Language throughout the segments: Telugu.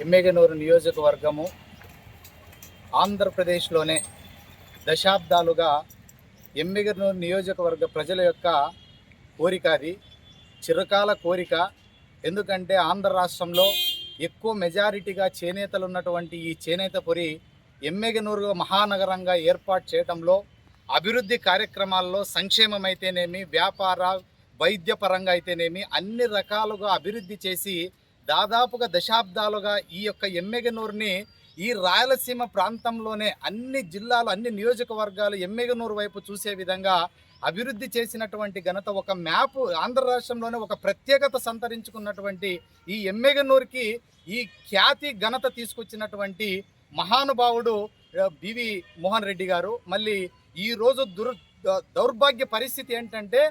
ఎమ్మెగనూరు నియోజకవర్గము ఆంధ్రప్రదేశ్లోనే దశాబ్దాలుగా ఎమ్మెగనూరు నియోజకవర్గ ప్రజల యొక్క కోరిక, అది చిరకాల కోరిక. ఎందుకంటే ఆంధ్ర రాష్ట్రంలో ఎక్కువ మెజారిటీగా చేనేతలు ఉన్నటువంటి ఈ చేనేతపురి ఎమ్మెగనూరు మహానగరంగా ఏర్పాటు చేయడంలో అభివృద్ధి కార్యక్రమాల్లో సంక్షేమం అయితేనేమి, వ్యాపార వైద్యపరంగా అయితేనేమి అన్ని రకాలుగా అభివృద్ధి చేసి దాదాపుగా దశాబ్దాలుగా ఈ యొక్క ఎమ్మెగనూరుని ఈ రాయలసీమ ప్రాంతంలోనే అన్ని జిల్లాలు, అన్ని నియోజకవర్గాలు ఎమ్మెగనూరు వైపు చూసే విధంగా అభివృద్ధి చేసినటువంటి ఘనత, ఒక మ్యాప్ ఆంధ్ర రాష్ట్రంలోనే ఒక ప్రత్యేకత సంతరించుకున్నటువంటి ఈ ఎమ్మెగనూరుకి ఈ ఖ్యాతి ఘనత తీసుకొచ్చినటువంటి మహానుభావుడు బివి మోహన్ రెడ్డి గారు. మళ్ళీ ఈరోజు దౌర్భాగ్య పరిస్థితి ఏంటంటే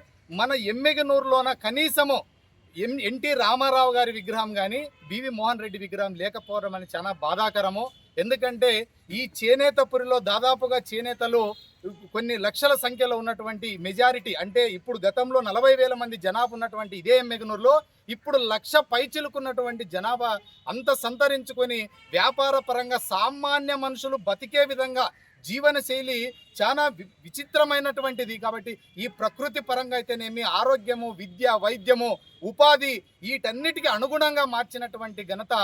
మన ఎమ్మెగనూరులోన కనీసము ఎన్టీ రామారావు గారి విగ్రహం కానీ బివి మోహన్ రెడ్డి విగ్రహం లేకపోవడం అని చాలా బాధాకరము. ఎందుకంటే ఈ చేనేతపురిలో దాదాపుగా చేనేతలు కొన్ని లక్షల సంఖ్యలో ఉన్నటువంటి మెజారిటీ, అంటే ఇప్పుడు గతంలో 40,000 మంది జనాభా ఉన్నటువంటి ఇదే ఎమ్మెగనూరులో ఇప్పుడు 1,00,000 పైచిలుకున్నటువంటి జనాభా అంత సంతరించుకొని వ్యాపార పరంగా సామాన్య మనుషులు బతికే విధంగా జీవనశైలి చాలా విచిత్రమైనటువంటిది. కాబట్టి ఈ ప్రకృతి పరంగా అయితేనేమి, ఆరోగ్యము, విద్య, వైద్యము, ఉపాధి వీటన్నిటికీ అనుగుణంగా మార్చినటువంటి ఘనత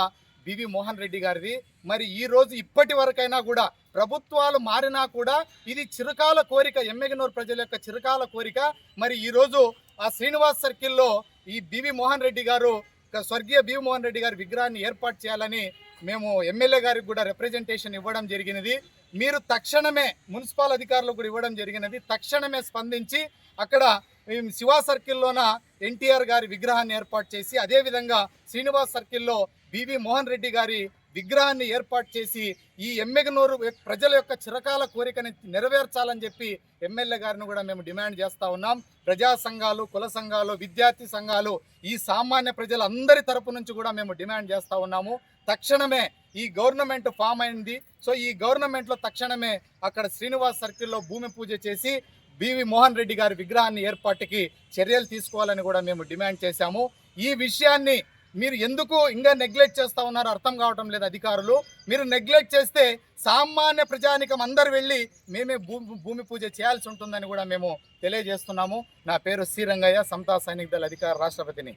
బివి మోహన్ రెడ్డి గారిది. మరి ఈరోజు ఇప్పటి వరకైనా కూడా ప్రభుత్వాలు మారినా కూడా ఇది చిరకాల కోరిక, ఎమ్మెగనూరు ప్రజల యొక్క చిరకాల కోరిక. మరి ఈరోజు ఆ శ్రీనివాస్ సర్కిల్లో ఈ బివి మోహన్ రెడ్డి గారు, స్వర్గీయ బివి మోహన్ రెడ్డి గారి విగ్రహాన్ని ఏర్పాటు చేయాలని మేము ఎమ్మెల్యే గారికి కూడా రిప్రజెంటేషన్ ఇవ్వడం జరిగినది. మీరు తక్షణమే మున్సిపల్ అధికారులకు కూడా ఇవ్వడం జరిగినది. తక్షణమే స్పందించి అక్కడ శివా సర్కిల్లోన ఎన్టీఆర్ గారి విగ్రహాన్ని ఏర్పాటు చేసి, అదేవిధంగా శ్రీనివాస్ సర్కిల్లో బివి మోహన్ రెడ్డి గారి విగ్రహాన్ని ఏర్పాటు చేసి ఈ ఎమ్మెగనూరు ప్రజల యొక్క చిరకాల కోరికని నెరవేర్చాలని చెప్పి ఎమ్మెల్యే గారిని కూడా మేము డిమాండ్ చేస్తూ ఉన్నాం. ప్రజా సంఘాలు, కుల సంఘాలు, విద్యార్థి సంఘాలు, ఈ సామాన్య ప్రజలందరి తరపు నుంచి కూడా మేము డిమాండ్ చేస్తూ ఉన్నాము. తక్షణమే ఈ గవర్నమెంట్ ఫామ్ అయింది. సో ఈ గవర్నమెంట్లో తక్షణమే అక్కడ శ్రీనివాస్ సర్కిల్లో భూమి పూజ చేసి బివి మోహన్ రెడ్డి గారి విగ్రహాన్ని ఏర్పాటుకి చర్యలు తీసుకోవాలని కూడా మేము డిమాండ్ చేశాము. ఈ విషయాన్ని మీరు ఎందుకు ఇంకా నెగ్లెక్ట్ చేస్తూ ఉన్నారో అర్థం కావటం లేదు అధికారులు. మీరు నెగ్లెక్ట్ చేస్తే సామాన్య ప్రజానికం అందరు వెళ్ళి మేమే భూమి పూజ చేయాల్సి ఉంటుందని కూడా మేము తెలియజేస్తున్నాము. నా పేరు సి రంగయ్య, సమతా సైనిక దళ అధికార రాష్ట్రపతిని.